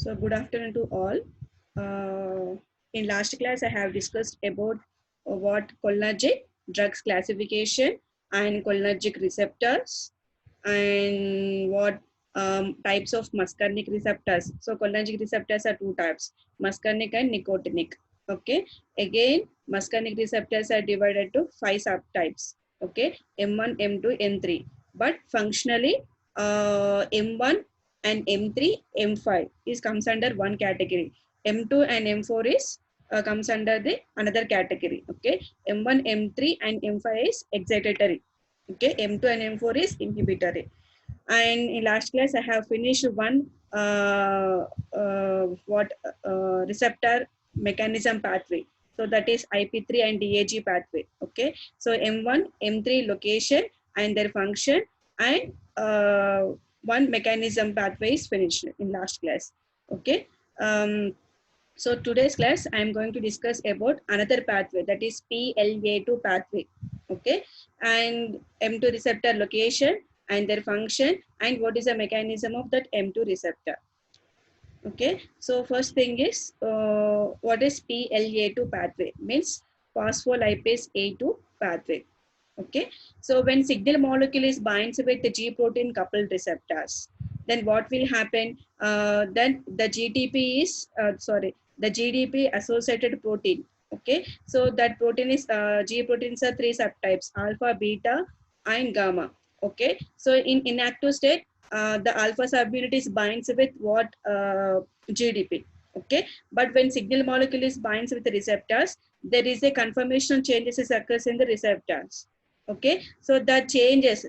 So good afternoon to all. In last class, I have discussed about what cholinergic drugs classification and cholinergic receptors and what types of muscarinic receptors. So cholinergic receptors are two types, muscarinic and nicotinic. Okay. Again, muscarinic receptors are divided to 5 subtypes. Okay. M1, M2, M3. But functionally, M1 and M3, M5 is comes under one category. M2 and M4 is comes under the another category. Okay. M1, M3 and M5 is excitatory. Okay. M2 and M4 is inhibitory. And in last class, I have finished one receptor mechanism pathway. So that is IP3 and DAG pathway. Okay. So M1, M3 location and their function, and one mechanism pathway is finished in last class. Okay. So today's class, I am going to discuss about another pathway, that is PLA2 pathway. Okay. And M2 receptor location and their function, and what is the mechanism of that M2 receptor. Okay. So first thing is, what is PLA2 pathway? Means phospholipase A2 pathway. Okay. So when signal molecule is binds with the G protein coupled receptors, then what will happen? Then the GTP is the GDP associated protein. Okay. So that protein is G proteins are 3 subtypes: alpha, beta, and gamma. Okay. So in inactive state, the alpha subunit is binds with what GDP. Okay. But when signal molecule is binds with the receptors, there is a conformational changes occurs in the receptors. Okay, so that changes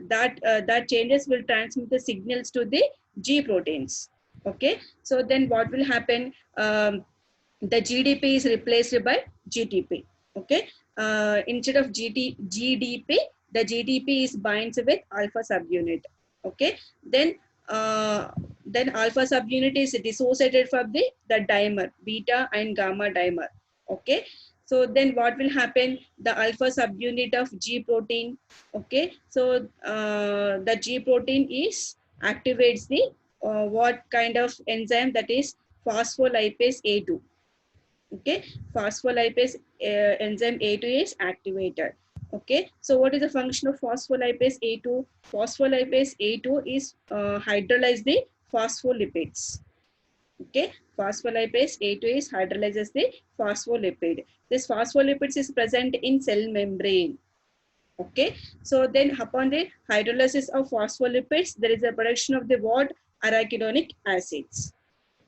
will transmit the signals to the G proteins. Okay, so then what will happen? The GDP is replaced by GTP. Okay, instead of GDP, the GDP is binds with alpha subunit. Okay, then alpha subunit is dissociated from the dimer, beta and gamma dimer. Okay, so then what will happen? The alpha subunit of G protein. Okay, so the G protein is activates the what kind of enzyme? That is phospholipase A2. Okay, phospholipase enzyme A2 is activated. Okay, so what is the function of phospholipase A2? Phospholipase A2 is hydrolyze the phospholipids. Okay, phospholipase A2 is hydrolyzes the phospholipid. This phospholipids is present in cell membrane. Okay, so then upon the hydrolysis of phospholipids, there is a production of the what? Arachidonic acids.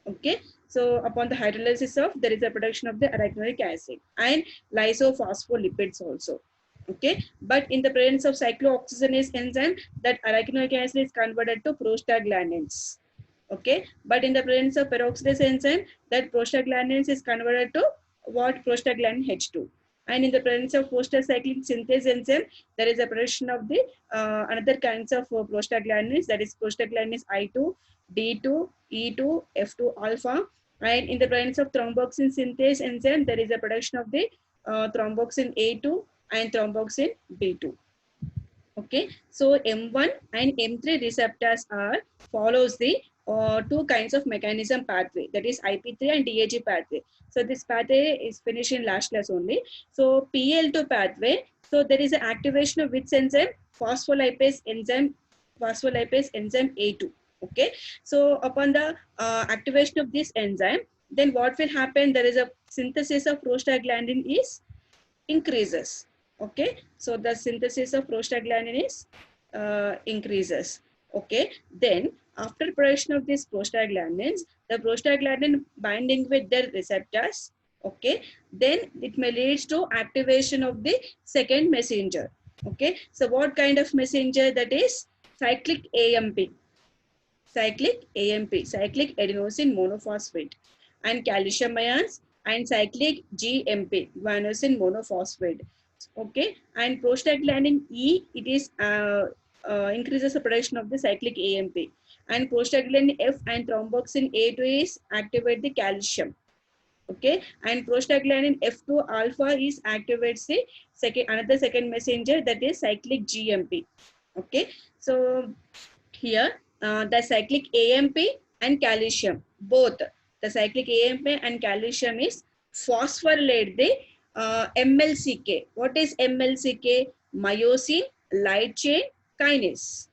Okay, so upon the hydrolysis of, there is a production of the arachidonic acid and lysophospholipids also. Okay, but in the presence of cyclooxygenase enzyme, that arachidonic acid is converted to prostaglandins. Okay, but in the presence of peroxidase enzyme, that prostaglandins is converted to what? Prostaglandin H2. And in the presence of post-cyclic synthase enzyme, there is a production of the another kinds of prostaglandins, that is prostaglandins I2, D2, E2, F2 alpha. And in the presence of thromboxane synthase enzyme, there is a production of the thromboxane A2 and thromboxane B2. Okay, so M1 and M3 receptors are follows the two kinds of mechanism pathway, that is IP3 and DAG pathway. So this pathway is finished in last class only. So PL2 pathway, so there is an activation of which enzyme? Phospholipase enzyme A2. Okay, so upon the activation of this enzyme, then what will happen? There is a synthesis of prostaglandin is increases. Okay, so the synthesis of prostaglandin is increases. Okay, then after production of these prostaglandins, the prostaglandin binding with their receptors. Okay, then it may lead to activation of the second messenger. Okay, so what kind of messenger? That is cyclic AMP, cyclic adenosine monophosphate, and calcium ions, and cyclic GMP, guanosine monophosphate. Okay, and prostaglandin E, it is increases the production of the cyclic AMP, and prostaglandin F and thromboxane A2 is activate the calcium. Okay, and prostaglandin F2 alpha is activates the another second messenger, that is cyclic GMP. Okay, so here the cyclic AMP and calcium both the cyclic AMP and calcium is phosphorylate the MLCK. What is MLCK? Myosin light chain kinase.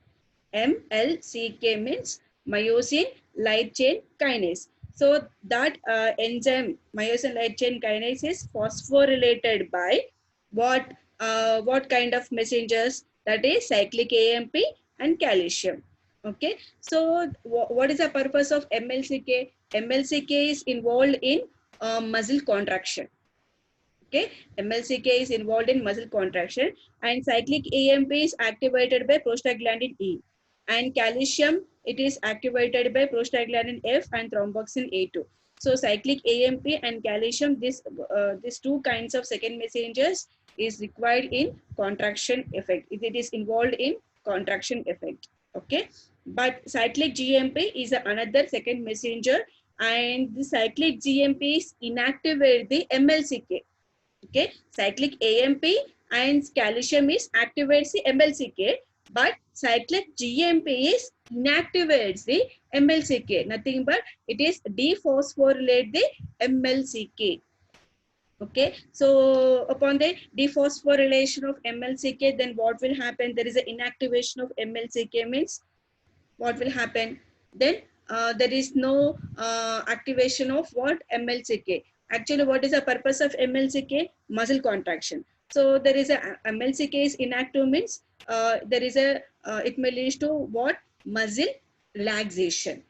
MLCK means myosin light chain kinase. So that enzyme myosin light chain kinase is phosphorylated by what kind of messengers? That is cyclic AMP and calcium. Okay, so what is the purpose of MLCK? MLCK is involved in muscle contraction. Okay, MLCK is involved in muscle contraction, and cyclic AMP is activated by prostaglandin E, and calcium it is activated by prostaglandin F and thromboxane A2. So cyclic AMP and calcium, these two kinds of second messengers is required in contraction effect. It is involved in contraction effect. Okay, but cyclic GMP is another second messenger, and the cyclic GMP is inactivate the MLCK. Okay, cyclic AMP and calcium is activates the MLCK, but cyclic GMP is inactivates the MLCK. Nothing but it is dephosphorylate the MLCK. Okay, so upon the dephosphorylation of MLCK, then what will happen? There is an inactivation of MLCK, means what will happen? Then there is no activation of what? MLCK. Actually, what is the purpose of MLCK? Muscle contraction. So there is a MLCK is inactive, means there is a it may lead to what? Muscle relaxation.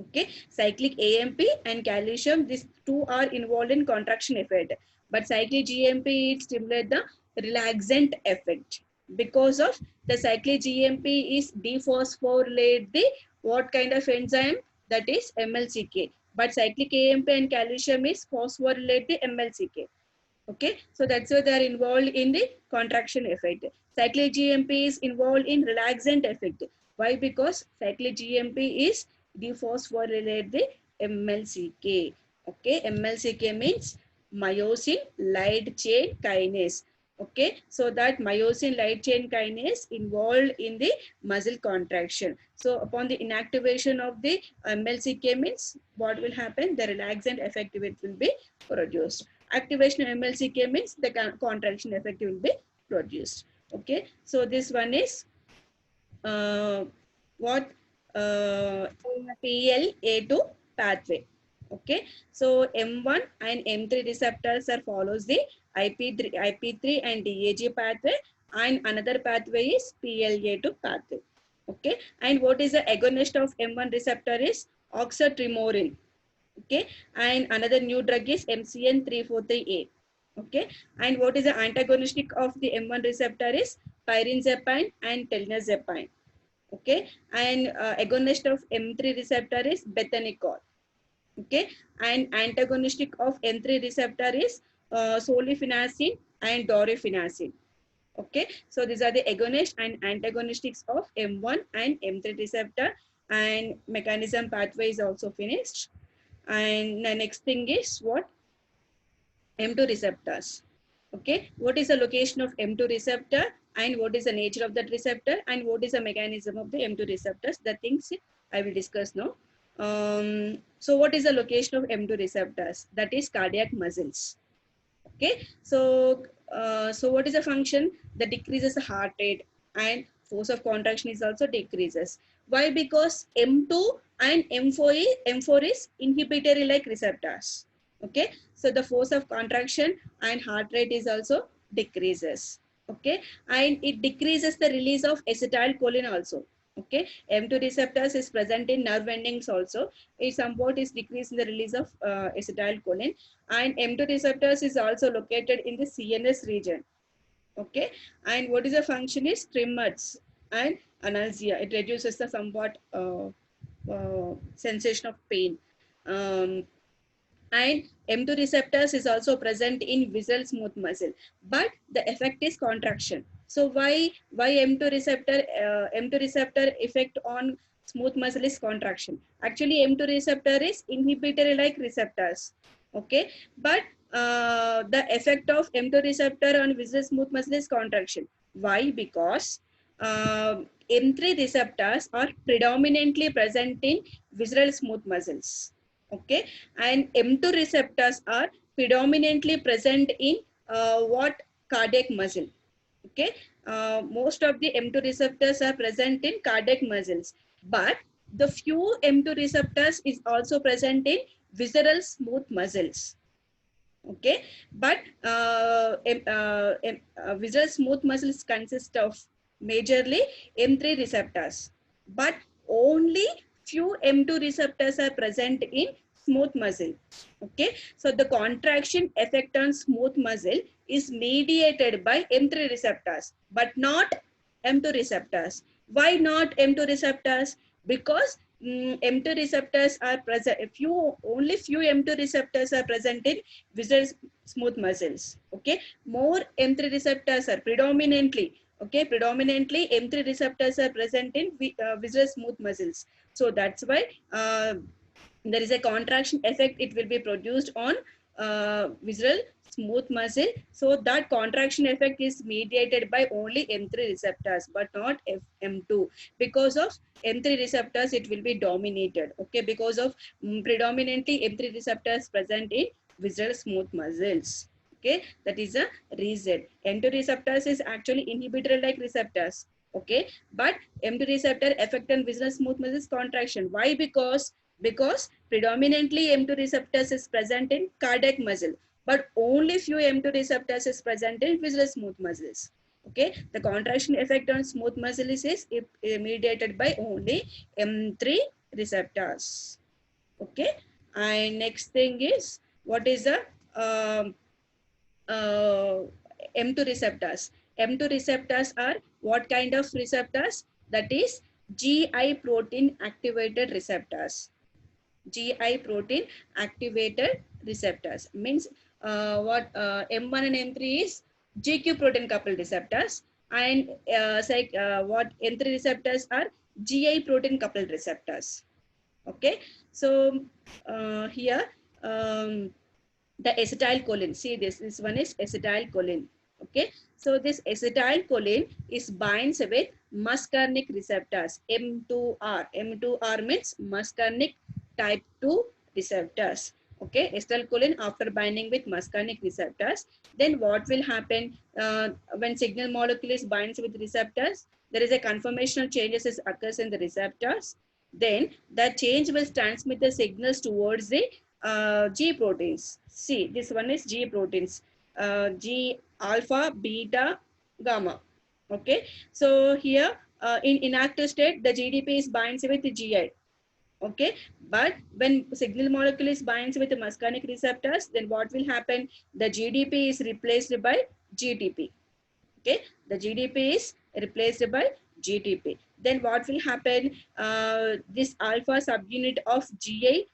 Okay, cyclic AMP and calcium, these two are involved in contraction effect, but cyclic GMP it stimulates the relaxant effect. Because of the cyclic GMP is dephosphorylate the what kind of enzyme? That is MLCK, but cyclic AMP and calcium is phosphorylate the MLCK. Okay, so that's why they are involved in the contraction effect. Cyclic GMP is involved in relaxant effect. Why? Because cyclic GMP is dephosphorylate the MLCK. Okay, MLCK means myosin light chain kinase. Okay, so that myosin light chain kinase involved in the muscle contraction. So upon the inactivation of the MLCK means what will happen? The relaxant effect will be produced. Activation of MLCK means the contraction effect will be produced. Okay, so this one is what PLA2 pathway. Okay, so M1 and M3 receptors are follows the IP3 and DAG pathway, and another pathway is PLA2 pathway. Okay, and what is the agonist of M1 receptor is oxytrymorin. Okay, and another new drug is MCN343A. Okay, and what is the antagonistic of the M1 receptor is pyrinzepine and telnazepine. Okay, and agonist of M3 receptor is bethanicol. Okay, and antagonistic of M3 receptor is solifenacin and dorifenacin. Okay, so these are the agonist and antagonistics of M1 and M3 receptor, and mechanism pathway is also finished. And the next thing is what? M2 receptors. Okay, what is the location of M2 receptor, and what is the nature of that receptor, and what is the mechanism of the M2 receptors? The things I will discuss now. So what is the location of M2 receptors? That is cardiac muscles. Okay, so so what is the function? That decreases the heart rate, and force of contraction is also decreases. Why? Because M2 and M4 is inhibitory like receptors. Okay, so the force of contraction and heart rate is also decreases. Okay, and it decreases the release of acetylcholine also. Okay, M2 receptors is present in nerve endings also. It somewhat is decreasing the release of acetylcholine, and M2 receptors is also located in the CNS region. Okay, and what is the function is tremors and analgesia. It reduces the somewhat sensation of pain. And M2 receptors is also present in visceral smooth muscle, but the effect is contraction. So why M2 receptor effect on smooth muscle is contraction? Actually, M2 receptor is inhibitory like receptors. Okay, but the effect of M2 receptor on visceral smooth muscle is contraction. Why? Because M3 receptors are predominantly present in visceral smooth muscles. Okay, and M2 receptors are predominantly present in what cardiac muscle. Okay, most of the M2 receptors are present in cardiac muscles, but the few M2 receptors is also present in visceral smooth muscles. Okay, but visceral smooth muscles consist of majorly M3 receptors, but only few M2 receptors are present in smooth muscle. Okay, so the contraction effect on smooth muscle is mediated by M3 receptors, but not M2 receptors. Why not M2 receptors? Because M2 receptors are present, only few M2 receptors are present in visceral smooth muscles. Okay, more M3 receptors are predominantly, okay, predominantly M3 receptors are present in visceral smooth muscles. So that's why there is a contraction effect, it will be produced on visceral smooth muscle. So that contraction effect is mediated by only M3 receptors, but not M2. Because of M3 receptors, it will be dominated. Okay, because of predominantly M3 receptors present in visceral smooth muscles. Okay, that is a reason. M2 receptors is actually inhibitor like receptors. Okay, but M2 receptor affect on visceral smooth muscles contraction. Why? Because predominantly M2 receptors is present in cardiac muscle, but only few M2 receptors is present in visceral smooth muscles. Okay, the contraction effect on smooth muscles is mediated by only M3 receptors. Okay, and next thing is, what is the uh, M2 receptors? M2 receptors are what kind of receptors? That is GI protein activated receptors. GI protein activated receptors means what M1 and M3 is GQ protein coupled receptors, and what M3 receptors are GI protein coupled receptors. Okay, so here um, the acetylcholine, see this one is acetylcholine. Okay, so this acetylcholine is binds with muscarinic receptors, M2R means muscarinic type 2 receptors. Okay, acetylcholine after binding with muscarinic receptors, then what will happen when signal molecules binds with receptors, there is a conformational changes occurs in the receptors, then the change will transmit the signals towards the G proteins. See, this one is G proteins. G alpha, beta, gamma. Okay. So here in inactive state, the GDP is binds with the GI. Okay. But when signal molecule is binds with the muscarinic receptors, then what will happen? The GDP is replaced by GTP. Okay, the GDP is replaced by GTP. Then what will happen? This alpha subunit of GI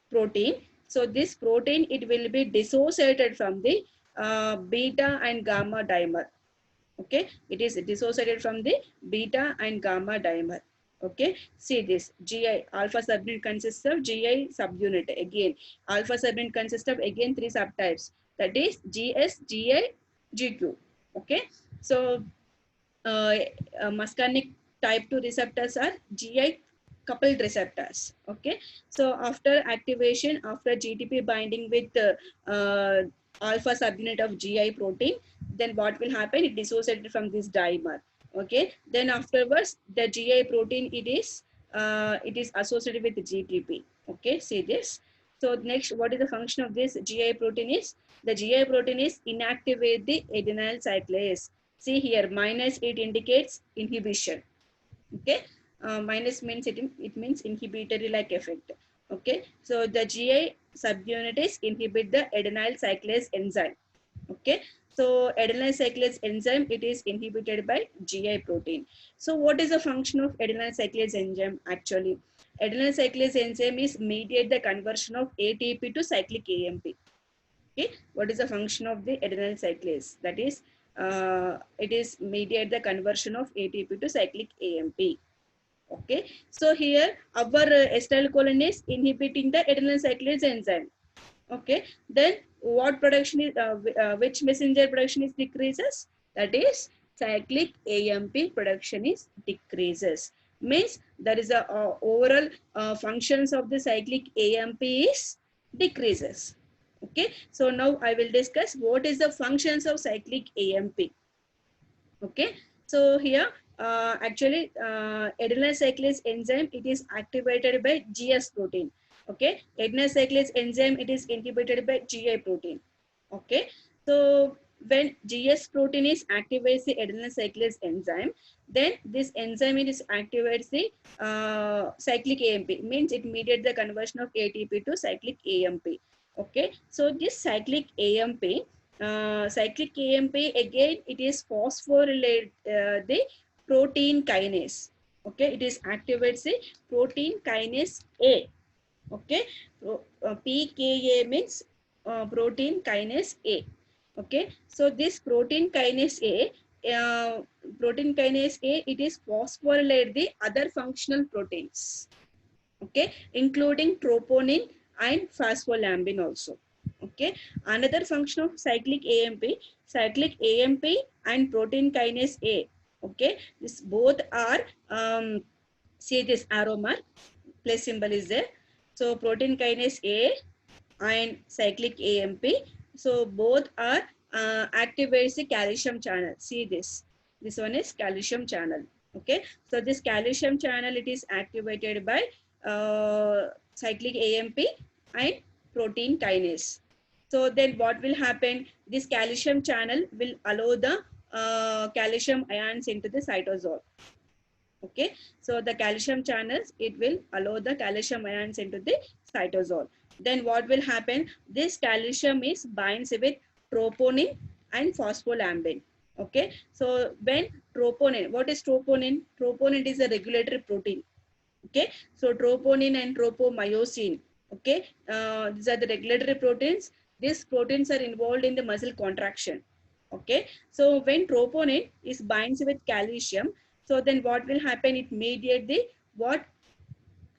protein. So this protein, it will be dissociated from the beta and gamma dimer. Okay, it is dissociated from the beta and gamma dimer. Okay, see this GI alpha subunit consists of GI subunit. Again, alpha subunit consists of again three subtypes, that is GS, GI, GQ. Okay, so uh, muscarinic type 2 receptors are GI coupled receptors. Okay, so after activation, after GTP binding with alpha subunit of GI protein, then what will happen? It dissociated from this dimer. Okay, then afterwards the GI protein, it is associated with the GTP. Okay, see this. So next, what is the function of this GI protein is? The GI protein is inactivate the adenyl cyclase. See here, minus, it indicates inhibition. Okay, minus means it means inhibitory like effect. Okay, so the GI subunit is inhibit the adenyl cyclase enzyme. Okay, so adenyl cyclase enzyme, it is inhibited by GI protein. So what is the function of adenyl cyclase enzyme? Actually, adenyl cyclase enzyme is mediate the conversion of ATP to cyclic AMP. Okay, what is the function of the adenyl cyclase? That is it is mediate the conversion of ATP to cyclic AMP. Okay, so here our acetylcholine is inhibiting the adenyl cyclase enzyme. Okay, then what production is which messenger production is decreases? That is cyclic AMP production is decreases. means there is a overall functions of the cyclic AMP is decreases. Okay, so now I will discuss what is the functions of cyclic AMP. Okay, so here actually adenyl cyclase enzyme, it is activated by GS protein. Okay, adenyl cyclase enzyme, it is inhibited by GI protein. Okay, so when GS protein is activates the adenyl cyclase enzyme, then this enzyme is activates the cyclic AMP, means it mediates the conversion of ATP to cyclic AMP. Okay, so this cyclic AMP again, it is phosphorylate the protein kinase. Okay, it is activates the protein kinase A. Okay, PKA means protein kinase A. Okay, so this uh, protein kinase A, it is phosphorylate the other functional proteins. Okay, including troponin and phospholambin also. Okay, another function of cyclic AMP and protein kinase A. Okay, this both are see this arrow mark plus symbol is there. So protein kinase A and cyclic AMP, so both are activates the calcium channel. See this one is calcium channel. Okay, so this calcium channel, it is activated by cyclic AMP and protein kinase. So then what will happen, this calcium channel will allow the calcium ions into the cytosol. Okay, so the calcium channels, it will allow the calcium ions into the cytosol. Then what will happen, this calcium is binds with troponin and phospholambin. Okay, so when troponin, what is troponin? Troponin is a regulatory protein. Okay, so troponin and tropomyosin. Okay, these are the regulatory proteins. These proteins are involved in the muscle contraction. Okay, so when troponin is binds with calcium, so then what will happen, it mediate the what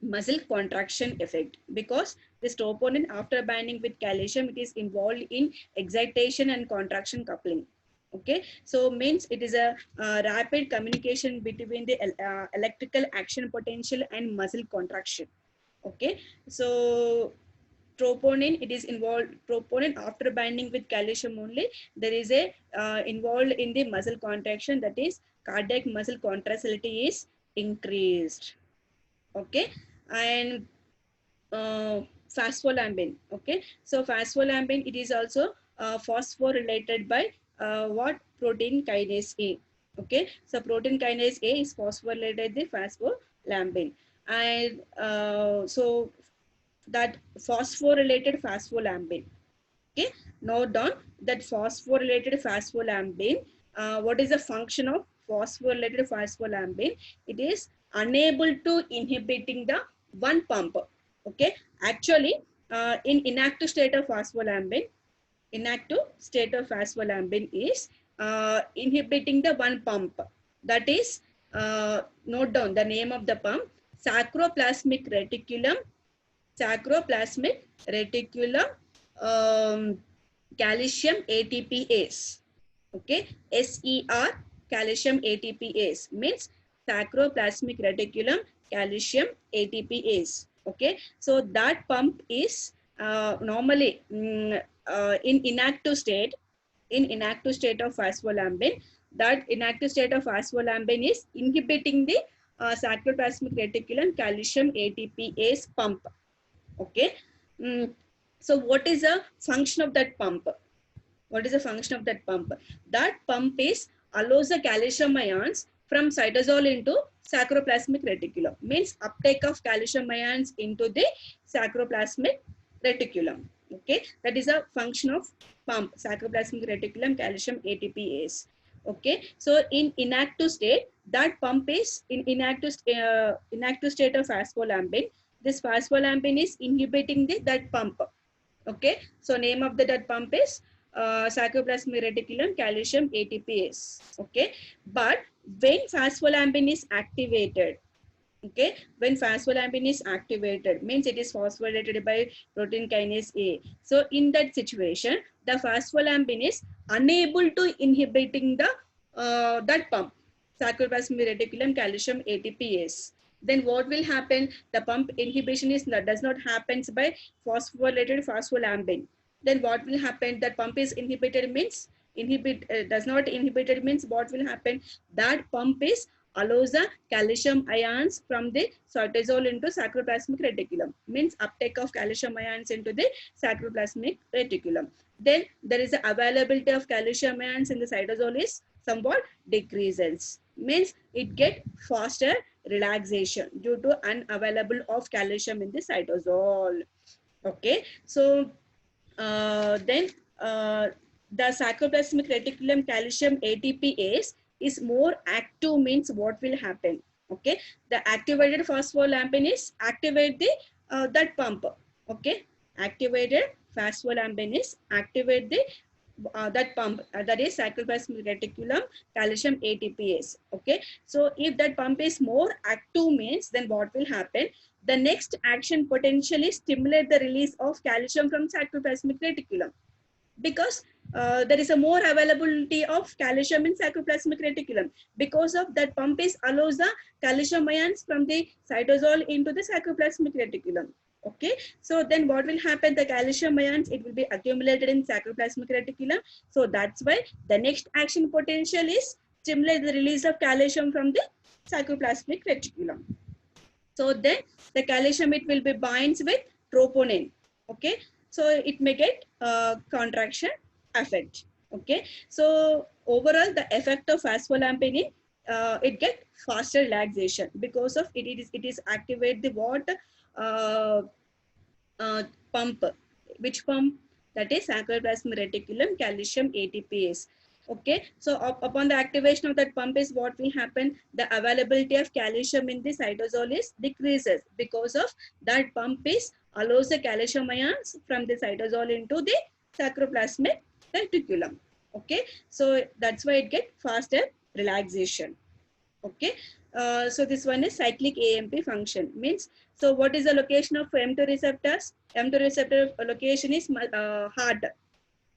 muscle contraction effect, because this troponin after binding with calcium, it is involved in excitation and contraction coupling. Okay, so means it is a rapid communication between the electrical action potential and muscle contraction. Okay, so troponin, it is involved, troponin after binding with calcium only, there is a involved in the muscle contraction, that is cardiac muscle contractility is increased. Okay, and phospholambin. Okay, so phospholambin, it is also phosphorylated by what protein kinase A. Okay, so protein kinase A is phosphorylated the phospholambin, and so that phosphorylated phospholambin. Okay, note down that phosphorylated phospholambin. What is the function of phosphorylated phospholambin? It is unable to inhibiting the one pump. Okay, actually, in inactive state of phospholambin, is inhibiting the one pump. That is, note down the name of the pump: sacroplasmic reticulum, sacroplasmic reticulum calcium ATPase. Okay, SER calcium ATPase means sacroplasmic reticulum calcium ATPase. Okay, so that pump is normally in inactive state of phospholambin. That inactive state of phospholambin is inhibiting the sacroplasmic reticulum calcium ATPase pump. Okay, so what is the function of that pump? What is the function of that pump? That pump is allows the calcium ions from cytosol into sacroplasmic reticulum, means uptake of calcium ions into the sacroplasmic reticulum. Okay, that is a function of pump, sacroplasmic reticulum calcium ATPase. Okay, so in inactive state, that pump is in inactive state of phospholambin. This phospholambin is inhibiting that pump. Okay, so name of that pump is sacroplasmic reticulum calcium ATPase. Okay, but when phospholambin is activated, okay, when phospholambin is activated, means it is phosphorylated by protein kinase A. So in that situation, the phospholambin is unable to inhibiting the that pump, sacroplasmic reticulum calcium ATPase. then what will happen? The pump inhibition is not, does not happens by phosphorylated phospholambin. Then what will happen? That pump is inhibited means does not inhibited means what will happen? That pump is allows the calcium ions from the cytosol into sacroplasmic reticulum, means uptake of calcium ions into the sacroplasmic reticulum. Then there is the availability of calcium ions in the cytosol is somewhat decreases, means it get faster relaxation due to unavailable of calcium in the cytosol. Okay, so then the sarcoplasmic reticulum calcium ATPase is more active, means what will happen? Okay, the activated phospholambin is activate the that pump. Okay, activated phospholambin is activate the that pump, that is sarcoplasmic reticulum calcium ATPase. Okay, so if that pump is more active means, then what will happen? The next action potentially stimulate the release of calcium from sarcoplasmic reticulum, because there is a more availability of calcium in sarcoplasmic reticulum. Because of that, pump is allows the calcium ions from the cytosol into the sarcoplasmic reticulum. Okay, so then what will happen? The calcium ions, it will be accumulated in sarcoplasmic reticulum. So that's why the next action potential is stimulate the release of calcium from the sarcoplasmic reticulum. So then the calcium, it will be binds with troponin. Okay, so it may get contraction effect. Okay, so overall the effect of phospholambin, it get faster relaxation because of it is activate the what uh, pump. Which pump? That is sarcoplasmic reticulum calcium ATPase. Okay, so upon the activation of that pump is what will happen? The availability of calcium in the cytosol is decreases, because of that pump is allows the calcium ions from the cytosol into the sarcoplasmic reticulum. Okay, so that's why it get faster relaxation. Okay, so this one is cyclic AMP function, means, so what is the location of M2 receptors? M2 receptor location is heart.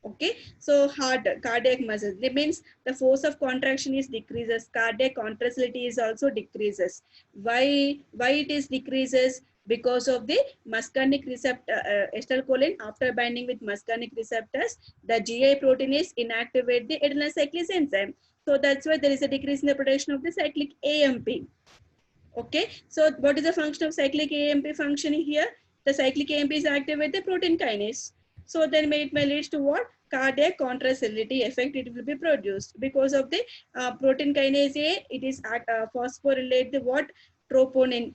Okay, so heart, cardiac muscle, that means the force of contraction is decreases, cardiac contractility is also decreases. Why it is decreases? Because of the muscarinic receptor, acetylcholine, after binding with muscarinic receptors, the GI protein is inactivate the adenyl cyclase enzyme. So that's why there is a decrease in the production of the cyclic AMP. Okay, so what is the function of cyclic AMP function here? The cyclic AMP is activate the protein kinase. So then it may lead to what? Cardiac contractility effect, it will be produced because of the protein kinase A, it is phosphorylate the what? Troponin.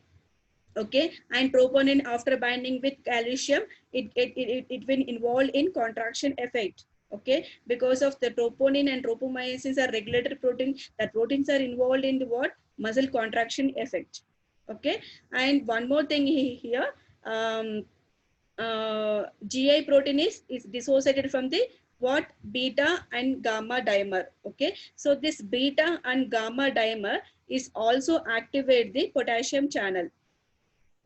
Okay, and troponin after binding with calcium, it will involve in contraction effect. Okay, because of the troponin and tropomyosin are regulated protein, that proteins are involved in the what? Muscle contraction effect. Okay, and one more thing here, GI protein is dissociated from the what? Beta and gamma dimer. Okay, so this beta and gamma dimer is also activate the potassium channel.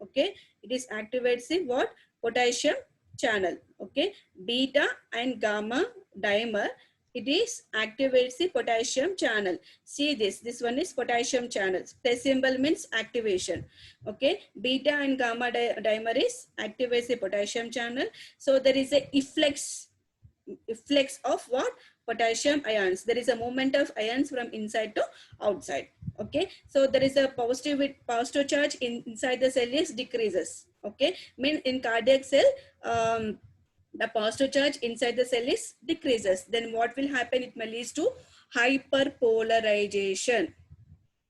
Okay, it is activates the what? Potassium channel. Okay, beta and gamma dimer, it is activates the potassium channel. See this one is potassium channel, the symbol means activation. Okay, beta and gamma dimer is activates the potassium channel. So there is a efflux of what? Potassium ions. There is a movement of ions from inside to outside. Okay, so there is a positive charge inside the cell is decreases. Okay, mean in cardiac cell, the positive charge inside the cell is decreases. Then what will happen? It may lead to hyperpolarization.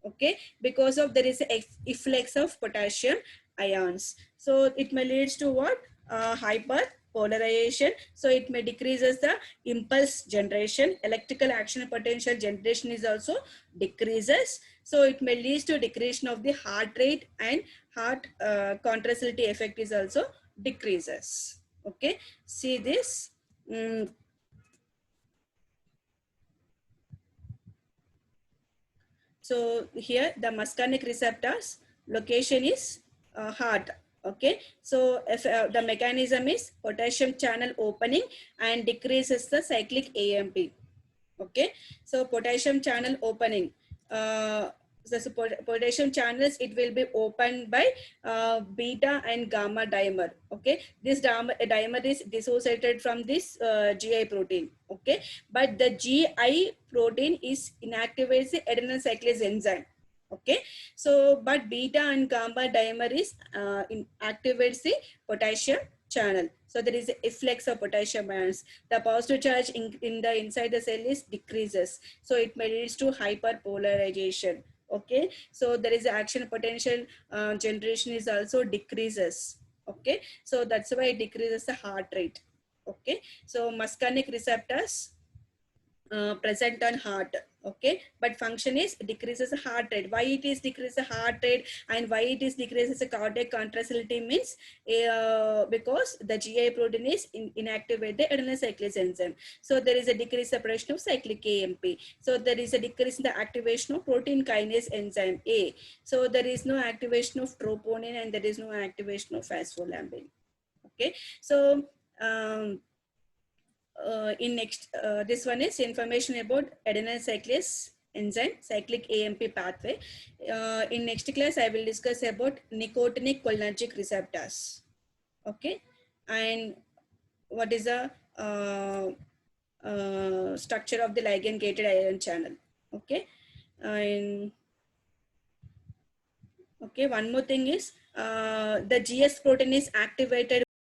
Okay, because of there is a efflux of potassium ions, so it may leads to what? Hyperpolarization. So it may decreases the impulse generation, electrical action potential generation is also decreases. So it may lead to decrease of the heart rate, and heart contractility effect is also decreases. Okay, see this. So here the muscarinic receptors location is heart. Okay, so if the mechanism is potassium channel opening and decreases the cyclic AMP. Okay, so potassium channel opening. potassium channels, it will be opened by beta and gamma dimer. Okay, this dimer is dissociated from this GI protein. Okay, but the GI protein is inactivates the adenyl cyclase enzyme. Okay, so but beta and gamma dimer is activates the potassium channel. So there is a efflux of potassium ions. The positive charge in the inside the cell is decreases, so it may leads to hyperpolarization. Okay, so there is action potential generation is also decreases. Okay, so that's why it decreases the heart rate. Okay, so muscarinic receptors present on heart. Okay, but function is decreases the heart rate. Why it is decreases the heart rate and why it is decreases the cardiac contractility means because the GI protein is inactivate the adenyl cyclase enzyme. So there is a decreased separation of cyclic AMP. So there is a decrease in the activation of protein kinase enzyme A. So there is no activation of troponin and there is no activation of phospholambin. Okay, so in next this one is information about adenyl cyclase enzyme cyclic AMP pathway. In next class I will discuss about nicotinic cholinergic receptors. Okay, and what is the structure of the ligand gated ion channel. Okay, and okay, one more thing is the GS protein is activated